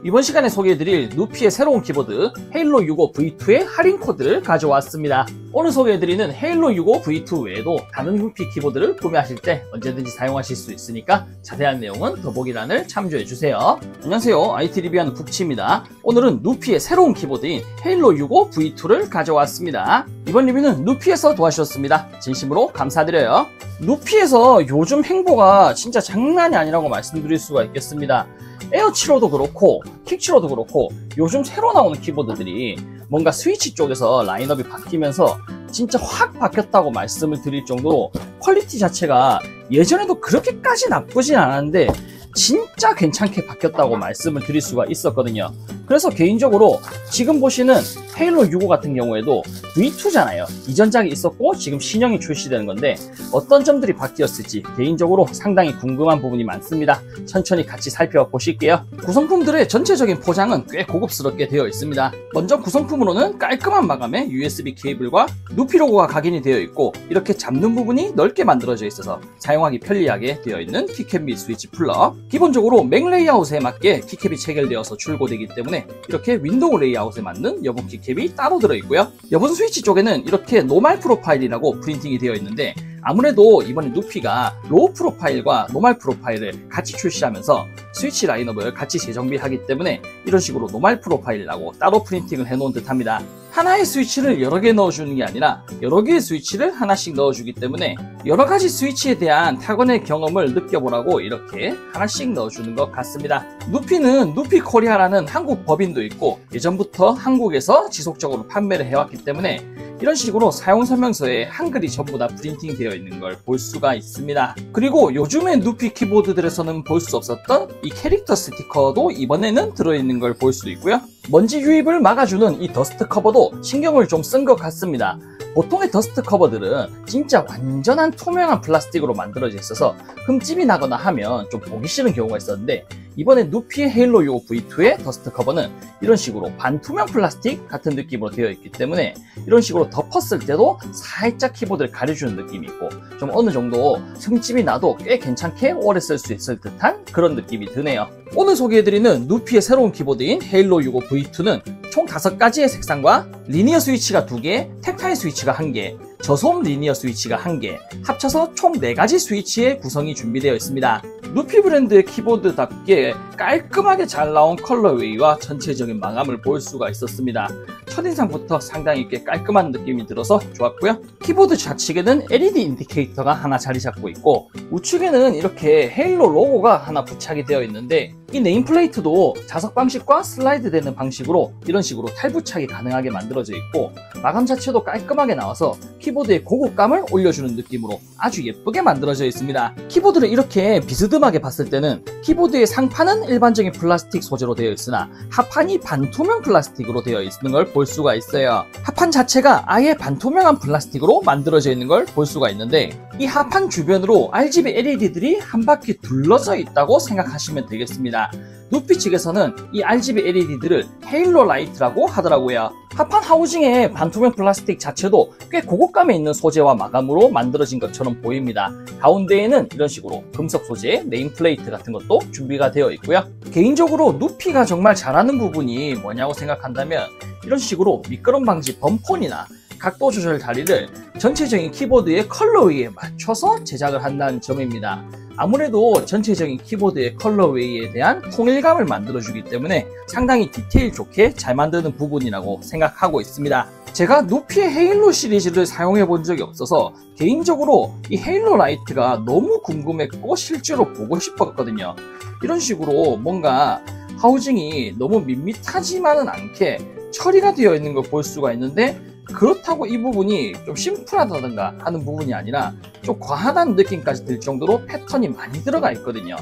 이번 시간에 소개해드릴 누피의 새로운 키보드 헤일로 65 V2의 할인 코드를 가져왔습니다. 오늘 소개해드리는 헤일로 65 V2 외에도 다른 누피 키보드를 구매하실 때 언제든지 사용하실 수 있으니까 자세한 내용은 더보기란을 참조해주세요. 안녕하세요, IT 리뷰하는 북치입니다. 오늘은 누피의 새로운 키보드인 헤일로 65 V2를 가져왔습니다. 이번 리뷰는 누피에서 도와주셨습니다. 진심으로 감사드려요. 누피에서 요즘 행보가 진짜 장난이 아니라고 말씀드릴 수가 있겠습니다. 에어치로도 그렇고 킥치로도 그렇고 요즘 새로 나오는 키보드들이 뭔가 스위치 쪽에서 라인업이 바뀌면서 진짜 확 바뀌었다고 말씀을 드릴 정도로 퀄리티 자체가 예전에도 그렇게까지 나쁘진 않았는데 진짜 괜찮게 바뀌었다고 말씀을 드릴 수가 있었거든요. 그래서 개인적으로 지금 보시는 헤일로 65 같은 경우에도 V2잖아요. 이전작이 있었고 지금 신형이 출시되는 건데 어떤 점들이 바뀌었을지 개인적으로 상당히 궁금한 부분이 많습니다. 천천히 같이 살펴보실게요. 구성품들의 전체적인 포장은 꽤 고급스럽게 되어 있습니다. 먼저 구성품으로는 깔끔한 마감에 USB 케이블과 누피 로고가 각인이 되어 있고 이렇게 잡는 부분이 넓게 만들어져 있어서 사용하기 편리하게 되어 있는 키캡 및 스위치 플럭. 기본적으로 맥 레이아웃에 맞게 키캡이 체결되어서 출고되기 때문에 이렇게 윈도우 레이아웃에 맞는 여분 키캡이 따로 들어있고요. 여분 스위치 쪽에는 이렇게 노멀 프로파일이라고 프린팅이 되어 있는데 아무래도 이번에 누피가 로우 프로파일과 노멀 프로파일을 같이 출시하면서 스위치 라인업을 같이 재정비하기 때문에 이런 식으로 노멀 프로파일이라고 따로 프린팅을 해놓은 듯 합니다. 하나의 스위치를 여러 개 넣어주는 게 아니라 여러 개의 스위치를 하나씩 넣어주기 때문에 여러 가지 스위치에 대한 타건의 경험을 느껴보라고 이렇게 하나씩 넣어주는 것 같습니다. 누피는 누피 코리아라는 한국 법인도 있고 예전부터 한국에서 지속적으로 판매를 해왔기 때문에 이런 식으로 사용 설명서에 한글이 전부 다 프린팅 되어 있는 걸 볼 수가 있습니다. 그리고 요즘의 누피 키보드들에서는 볼 수 없었던 이 캐릭터 스티커도 이번에는 들어있는 걸 볼 수 있고요. 먼지 유입을 막아주는 이 더스트 커버도 신경을 좀 쓴 것 같습니다. 보통의 더스트 커버들은 진짜 완전한 투명한 플라스틱으로 만들어져 있어서 흠집이 나거나 하면 좀 보기 싫은 경우가 있었는데 이번에 누피의 헤일로 65 V2의 더스트 커버는 이런 식으로 반투명 플라스틱 같은 느낌으로 되어 있기 때문에 이런 식으로 덮었을 때도 살짝 키보드를 가려주는 느낌이 있고 좀 어느 정도 흠집이 나도 꽤 괜찮게 오래 쓸 수 있을 듯한 그런 느낌이 드네요. 오늘 소개해드리는 누피의 새로운 키보드인 헤일로 65 V2는 총 5가지의 색상과 리니어 스위치가 2개, 텍타일 스위치가 1개, 저소음 리니어 스위치가 1개, 합쳐서 총 4가지 스위치의 구성이 준비되어 있습니다. 누피 브랜드의 키보드답게 깔끔하게 잘 나온 컬러웨이와 전체적인 마감을 볼 수가 있었습니다. 첫인상부터 상당히 꽤 깔끔한 느낌이 들어서 좋았고요. 키보드 좌측에는 LED 인디케이터가 하나 자리 잡고 있고 우측에는 이렇게 헤일로 로고가 하나 부착이 되어 있는데 이 네임플레이트도 자석 방식과 슬라이드 되는 방식으로 이런 식으로 탈부착이 가능하게 만들어져 있고 마감 자체도 깔끔하게 나와서 키보드의 고급감을 올려주는 느낌으로 아주 예쁘게 만들어져 있습니다. 키보드를 이렇게 비스듬하게 봤을 때는 키보드의 상판은 일반적인 플라스틱 소재로 되어 있으나 하판이 반투명 플라스틱으로 되어 있는 걸 볼 수가 있어요. 하판 자체가 아예 반투명한 플라스틱으로 만들어져 있는 걸 볼 수가 있는데 이 하판 주변으로 RGB LED들이 한 바퀴 둘러져 있다고 생각하시면 되겠습니다. 누피 측에서는 이 RGB LED들을 헤일로 라이트라고 하더라고요. 하판 하우징의 반투명 플라스틱 자체도 꽤 고급감에 있는 소재와 마감으로 만들어진 것처럼 보입니다. 가운데에는 이런 식으로 금속 소재의 네임플레이트 같은 것도 준비가 되어 있고요. 개인적으로 누피가 정말 잘하는 부분이 뭐냐고 생각한다면 이런 식으로 미끄럼 방지 범폰이나 각도 조절 다리를 전체적인 키보드의 컬러웨이에 맞춰서 제작을 한다는 점입니다. 아무래도 전체적인 키보드의 컬러웨이에 대한 통일감을 만들어주기 때문에 상당히 디테일 좋게 잘 만드는 부분이라고 생각하고 있습니다. 제가 누피의 헤일로 시리즈를 사용해 본 적이 없어서 개인적으로 이 헤일로 라이트가 너무 궁금했고 실제로 보고 싶었거든요. 이런 식으로 뭔가 하우징이 너무 밋밋하지만은 않게 처리가 되어 있는 걸 볼 수가 있는데 그렇다고 이 부분이 좀 심플하다든가 하는 부분이 아니라 좀 과하다는 느낌까지 들 정도로 패턴이 많이 들어가 있거든요.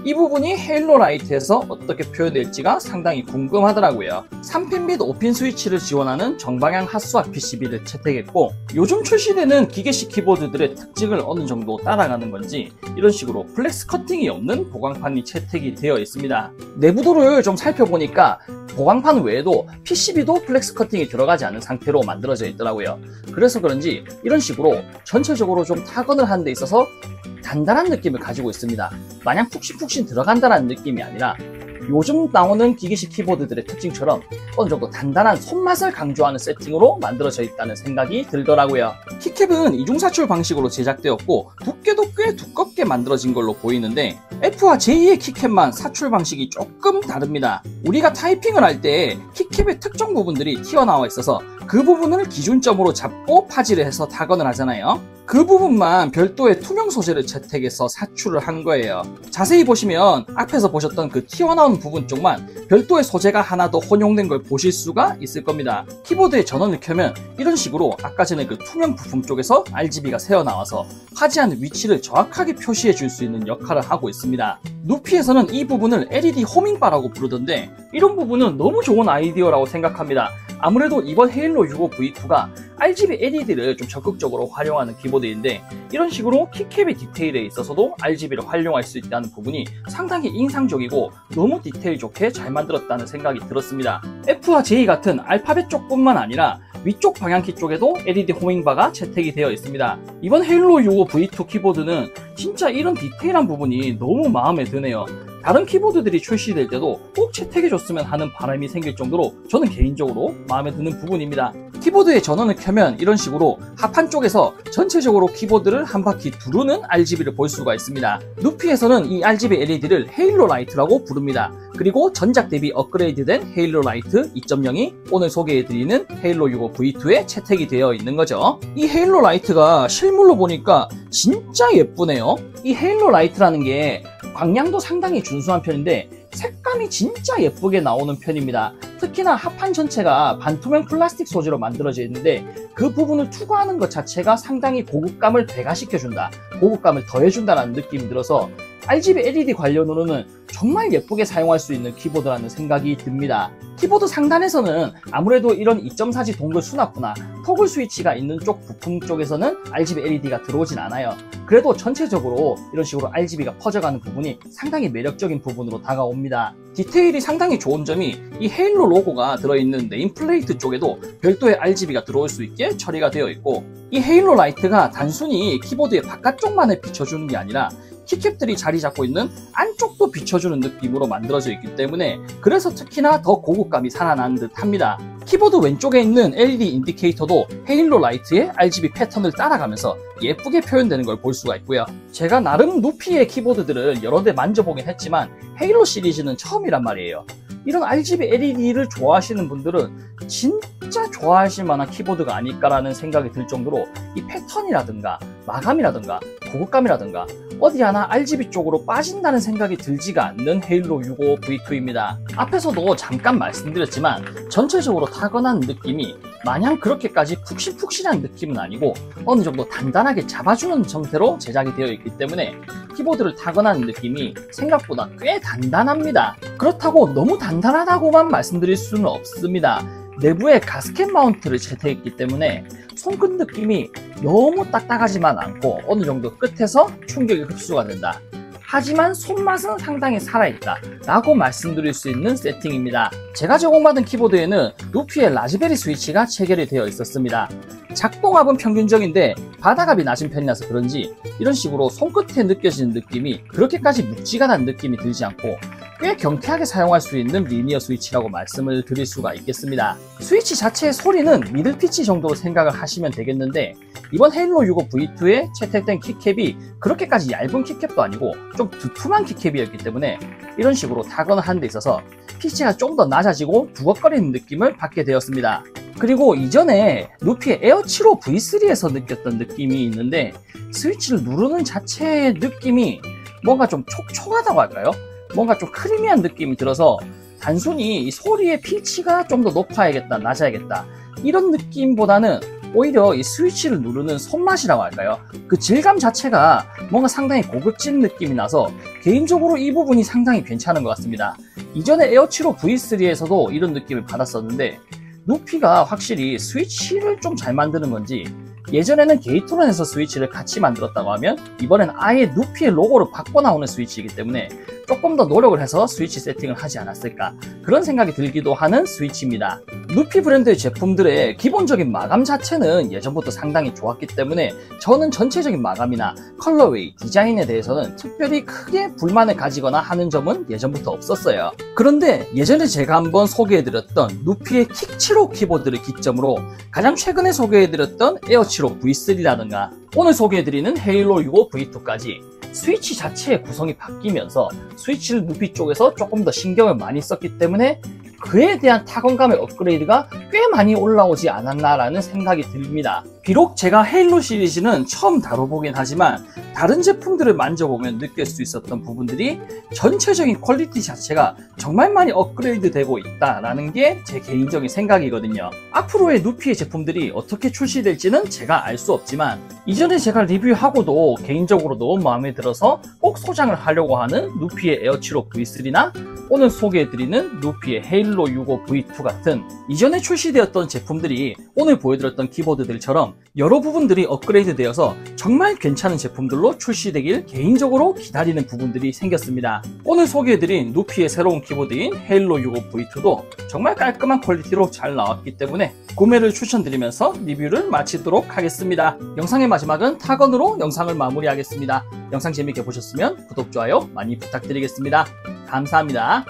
이 부분이 헤일로 라이트에서 어떻게 표현될지가 상당히 궁금하더라고요. 3핀 및 5핀 스위치를 지원하는 정방향 핫스왑 PCB를 채택했고 요즘 출시되는 기계식 키보드들의 특징을 어느 정도 따라가는 건지 이런 식으로 플렉스 커팅이 없는 보강판이 채택이 되어 있습니다. 내부도를 좀 살펴보니까 보강판 외에도 PCB도 플렉스 커팅이 들어가지 않은 상태로 만들어져 있더라고요. 그래서 그런지 이런 식으로 전체적으로 좀 타건을 하는 데 있어서 단단한 느낌을 가지고 있습니다. 마냥 푹신푹신 들어간다는 느낌이 아니라 요즘 나오는 기기식 키보드들의 특징처럼 어느 정도 단단한 손맛을 강조하는 세팅으로 만들어져 있다는 생각이 들더라고요. 키캡은 이중사출 방식으로 제작되었고 두께도 꽤 두껍게 만들어진 걸로 보이는데 F와 J의 키캡만 사출 방식이 조금 다릅니다. 우리가 타이핑을 할 때 키캡의 특정 부분들이 튀어나와 있어서 그 부분을 기준점으로 잡고 파지를 해서 타건을 하잖아요. 그 부분만 별도의 투명 소재를 채택해서 사출을 한 거예요. 자세히 보시면 앞에서 보셨던 그 튀어나온 부분 쪽만 별도의 소재가 하나 더 혼용된 걸 보실 수가 있을 겁니다. 키보드의 전원을 켜면 이런 식으로 아까 전에 그 투명 부품 쪽에서 RGB가 새어나와서 파지하는 위치를 정확하게 표시해 줄 수 있는 역할을 하고 있습니다. 누피에서는 이 부분을 LED 호밍바라고 부르던데 이런 부분은 너무 좋은 아이디어라고 생각합니다. 아무래도 이번 헤일로 65 V2가 RGB LED를 좀 적극적으로 활용하는 키보드인데 이런 식으로 키캡의 디테일에 있어서도 RGB를 활용할 수 있다는 부분이 상당히 인상적이고 너무 디테일 좋게 잘 만들었다는 생각이 들었습니다. F와 J 같은 알파벳 쪽뿐만 아니라 위쪽 방향키 쪽에도 LED 호밍바가 채택이 되어 있습니다. 이번 헤일로 65 V2 키보드는 진짜 이런 디테일한 부분이 너무 마음에 드네요. 다른 키보드들이 출시될 때도 꼭 채택해줬으면 하는 바람이 생길 정도로 저는 개인적으로 마음에 드는 부분입니다. 키보드의 전원을 켜면 이런 식으로 하판 쪽에서 전체적으로 키보드를 한 바퀴 두르는 RGB를 볼 수가 있습니다. 누피에서는 이 RGB LED를 헤일로 라이트라고 부릅니다. 그리고 전작 대비 업그레이드된 헤일로 라이트 2.0이 오늘 소개해드리는 헤일로 65 V2에 채택이 되어 있는 거죠. 이 헤일로 라이트가 실물로 보니까 진짜 예쁘네요. 이 헤일로 라이트라는 게 광량도 상당히 준수한 편인데 색감이 진짜 예쁘게 나오는 편입니다. 특히나 하판 전체가 반투명 플라스틱 소재로 만들어져 있는데 그 부분을 투과하는 것 자체가 상당히 고급감을 배가시켜준다, 고급감을 더해준다는 느낌이 들어서 RGB LED 관련으로는 정말 예쁘게 사용할 수 있는 키보드라는 생각이 듭니다. 키보드 상단에서는 아무래도 이런 2.4G 동글 수납부나 토글 스위치가 있는 쪽 부품 쪽에서는 RGB LED가 들어오진 않아요. 그래도 전체적으로 이런 식으로 RGB가 퍼져가는 부분이 상당히 매력적인 부분으로 다가옵니다. 디테일이 상당히 좋은 점이 이 헤일로 로고가 들어있는 네임플레이트 쪽에도 별도의 RGB가 들어올 수 있게 처리가 되어 있고 이 헤일로 라이트가 단순히 키보드의 바깥쪽만을 비춰주는 게 아니라 키캡들이 자리 잡고 있는 안쪽도 비춰주는 느낌으로 만들어져 있기 때문에 그래서 특히나 더 고급감이 살아나는 듯 합니다. 키보드 왼쪽에 있는 LED 인디케이터도 헤일로 라이트의 RGB 패턴을 따라가면서 예쁘게 표현되는 걸 볼 수가 있고요. 제가 나름 누피의 키보드들을 여러 대 만져보긴 했지만 헤일로 시리즈는 처음이란 말이에요. 이런 RGB LED를 좋아하시는 분들은 진짜 좋아하실 만한 키보드가 아닐까라는 생각이 들 정도로 이 패턴이라든가 마감이라든가 고급감이라든가 어디 하나 RGB 쪽으로 빠진다는 생각이 들지가 않는 헤일로 65 V2입니다. 앞에서도 잠깐 말씀드렸지만 전체적으로 타건한 느낌이 마냥 그렇게까지 푹신푹신한 느낌은 아니고 어느 정도 단단하게 잡아주는 형태로 제작이 되어 있기 때문에 키보드를 타건하는 느낌이 생각보다 꽤 단단합니다. 그렇다고 너무 단단하다고만 말씀드릴 수는 없습니다. 내부에 가스켓 마운트를 채택했기 때문에 손끝 느낌이 너무 딱딱하지만 않고 어느 정도 끝에서 충격이 흡수가 된다. 하지만 손맛은 상당히 살아있다 라고 말씀드릴 수 있는 세팅입니다. 제가 제공받은 키보드에는 누피의 라즈베리 스위치가 체결이 되어 있었습니다. 작동압은 평균적인데 바닥압이 낮은 편이라서 그런지 이런 식으로 손끝에 느껴지는 느낌이 그렇게까지 묵직하다는 느낌이 들지 않고 꽤 경쾌하게 사용할 수 있는 리니어 스위치라고 말씀을 드릴 수가 있겠습니다. 스위치 자체의 소리는 미들 피치 정도로 생각을 하시면 되겠는데 이번 헤일로 65 V2에 채택된 키캡이 그렇게까지 얇은 키캡도 아니고 좀 두툼한 키캡이었기 때문에 이런 식으로 타건을 하는 데 있어서 피치가 좀 더 낮아지고 두걱거리는 느낌을 받게 되었습니다. 그리고 이전에 누피의 에어 75 V3에서 느꼈던 느낌이 있는데 스위치를 누르는 자체의 느낌이 뭔가 좀 촉촉하다고 할까요? 뭔가 좀 크리미한 느낌이 들어서 단순히 이 소리의 피치가 좀 더 높아야겠다, 낮아야겠다 이런 느낌보다는 오히려 이 스위치를 누르는 손맛이라고 할까요? 그 질감 자체가 뭔가 상당히 고급진 느낌이 나서 개인적으로 이 부분이 상당히 괜찮은 것 같습니다. 이전에 에어 75 V3에서도 이런 느낌을 받았었는데 누피가 확실히 스위치를 좀 잘 만드는 건지 예전에는 게이트론에서 스위치를 같이 만들었다고 하면 이번엔 아예 누피의 로고를 바꿔 나오는 스위치이기 때문에 조금 더 노력을 해서 스위치 세팅을 하지 않았을까, 그런 생각이 들기도 하는 스위치입니다. 누피 브랜드의 제품들의 기본적인 마감 자체는 예전부터 상당히 좋았기 때문에 저는 전체적인 마감이나 컬러웨이, 디자인에 대해서는 특별히 크게 불만을 가지거나 하는 점은 예전부터 없었어요. 그런데 예전에 제가 한번 소개해드렸던 누피의 킥75 키보드를 기점으로 가장 최근에 소개해드렸던 에어75 V3라든가 오늘 소개해드리는 헤일로 65 V2까지 스위치 자체의 구성이 바뀌면서 스위치를 누피 쪽에서 조금 더 신경을 많이 썼기 때문에 그에 대한 타건감의 업그레이드가 꽤 많이 올라오지 않았나라는 생각이 듭니다. 비록 제가 헤일로 시리즈는 처음 다뤄보긴 하지만 다른 제품들을 만져보면 느낄 수 있었던 부분들이 전체적인 퀄리티 자체가 정말 많이 업그레이드 되고 있다라는 게 제 개인적인 생각이거든요. 앞으로의 누피의 제품들이 어떻게 출시될지는 제가 알 수 없지만 이전에 제가 리뷰하고도 개인적으로 너무 마음에 들어서 꼭 소장을 하려고 하는 누피의 에어75 V3나 오늘 소개해드리는 누피의 헤일로 65 V2 같은 이전에 출시되었던 제품들이 오늘 보여드렸던 키보드들처럼 여러 부분들이 업그레이드 되어서 정말 괜찮은 제품들로 출시되길 개인적으로 기다리는 부분들이 생겼습니다. 오늘 소개해드린 누피의 새로운 키보드인 헤일로 65 V2도 정말 깔끔한 퀄리티로 잘 나왔기 때문에 구매를 추천드리면서 리뷰를 마치도록 하겠습니다. 영상의 마지막은 타건으로 영상을 마무리하겠습니다. 영상 재밌게 보셨으면 구독, 좋아요 많이 부탁드리겠습니다. 감사합니다.